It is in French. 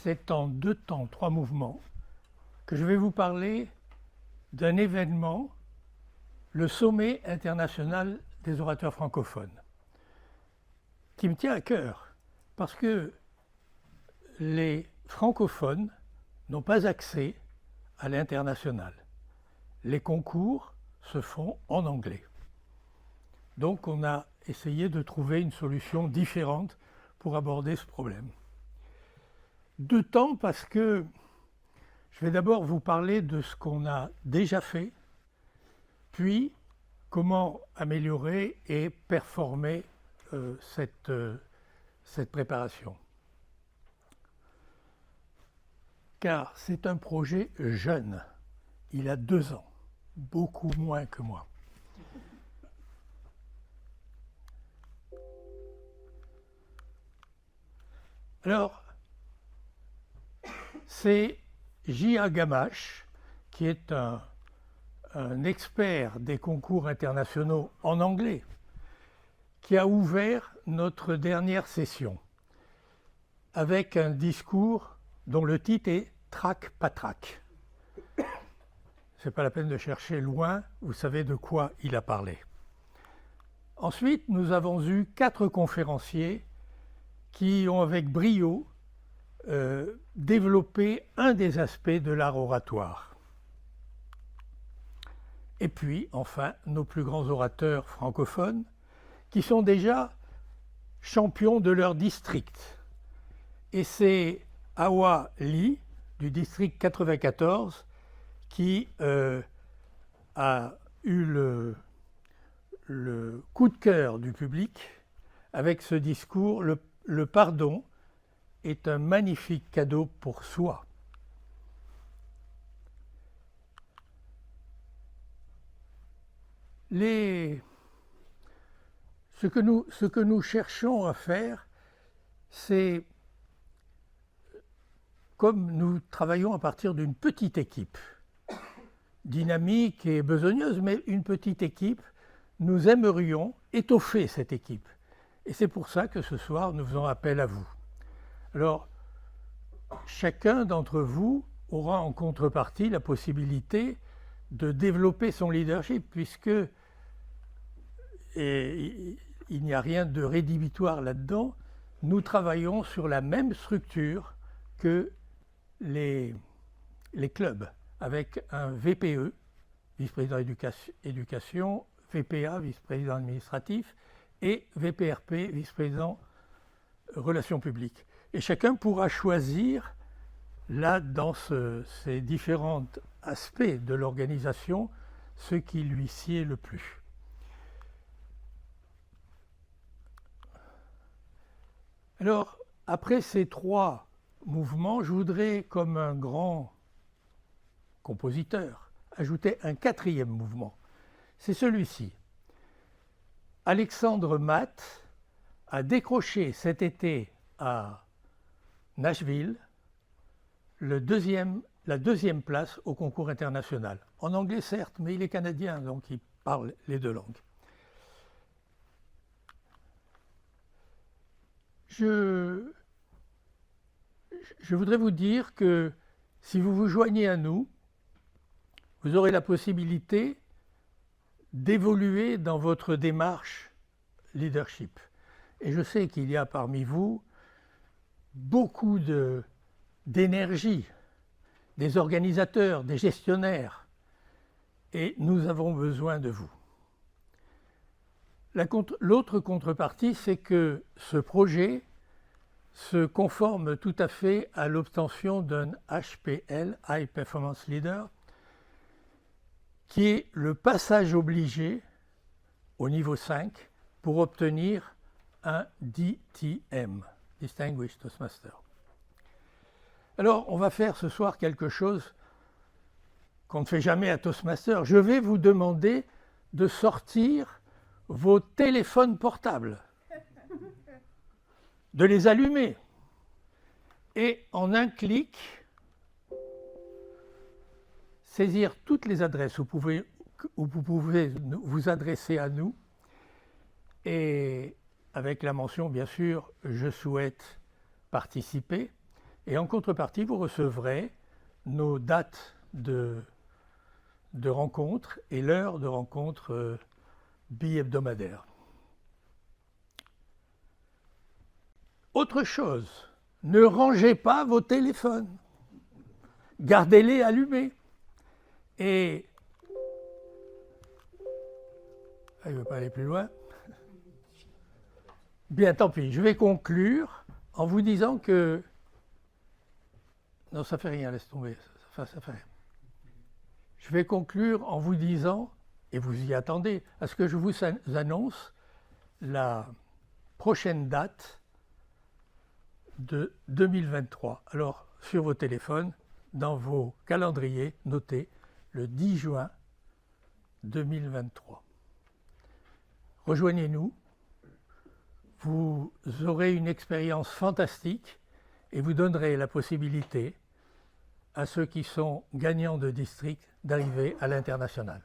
c'est en 2 temps, 3 mouvements, que je vais vous parler d'un événement, le Sommet international des orateurs francophones, qui me tient à cœur, parce que les francophones n'ont pas accès à l'international. Les concours se font en anglais. Donc on a essayé de trouver une solution différente pour aborder ce problème. 2 temps parce que je vais d'abord vous parler de ce qu'on a déjà fait, puis comment améliorer et performer cette préparation. Car c'est un projet jeune, il a 2 ans, beaucoup moins que moi. Alors, c'est J.A. Gamache, qui est un expert des concours internationaux en anglais, qui a ouvert notre dernière session avec un discours dont le titre est « Trac Patrac ». Ce n'est pas la peine de chercher loin, vous savez de quoi il a parlé. Ensuite, nous avons eu 4 conférenciers qui ont avec brio développé un des aspects de l'art oratoire. Et puis, enfin, nos plus grands orateurs francophones qui sont déjà champions de leur district. Et c'est Awa Lee, du district 94, qui a eu le coup de cœur du public avec ce discours. Le pardon est un magnifique cadeau pour soi. Ce que nous cherchons à faire, c'est, comme nous travaillons à partir d'une petite équipe, dynamique et besogneuse, mais une petite équipe, nous aimerions étoffer cette équipe. Et c'est pour ça que ce soir, nous faisons appel à vous. Alors, chacun d'entre vous aura en contrepartie la possibilité de développer son leadership, puisque il n'y a rien de rédhibitoire là-dedans. Nous travaillons sur la même structure que les clubs, avec un VPE, vice-président éducation, VPA, vice-président administratif, et VPRP, vice-président relations publiques. Et chacun pourra choisir, là, dans ces différents aspects de l'organisation, ce qui lui sied le plus. Alors, après ces 3 mouvements, je voudrais, comme un grand compositeur, ajouter un 4e mouvement. C'est celui-ci. Alexandre Matt a décroché cet été à Nashville la 2e place au concours international. En anglais certes, mais il est canadien, donc il parle les 2 langues. Je voudrais vous dire que si vous vous joignez à nous, vous aurez la possibilité d'évoluer dans votre démarche leadership. Et je sais qu'il y a parmi vous beaucoup d'énergie, des organisateurs, des gestionnaires, et nous avons besoin de vous. L'autre contrepartie, c'est que ce projet se conforme tout à fait à l'obtention d'un HPL, High Performance Leader, qui est le passage obligé au niveau 5 pour obtenir un DTM, Distinguished Toastmaster. Alors, on va faire ce soir quelque chose qu'on ne fait jamais à Toastmaster. Je vais vous demander de sortir vos téléphones portables, de les allumer, et en un clic, saisir toutes les adresses où vous pouvez vous adresser à nous, et avec la mention, bien sûr, « Je souhaite participer ». Et en contrepartie, vous recevrez nos dates de rencontres et l'heure de rencontre bi-hebdomadaire. Autre chose, ne rangez pas vos téléphones. Gardez-les allumés. Et je ne veux pas aller plus loin. Bien, tant pis. Je vais conclure en vous disant que... Non, ça ne fait rien, laisse tomber. Ça fait rien. Je vais conclure en vous disant, et vous y attendez, à ce que je vous annonce la prochaine date de 2023. Alors, sur vos téléphones, dans vos calendriers, notez le 10 juin 2023. Rejoignez-nous, vous aurez une expérience fantastique et vous donnerez la possibilité à ceux qui sont gagnants de district d'arriver à l'international.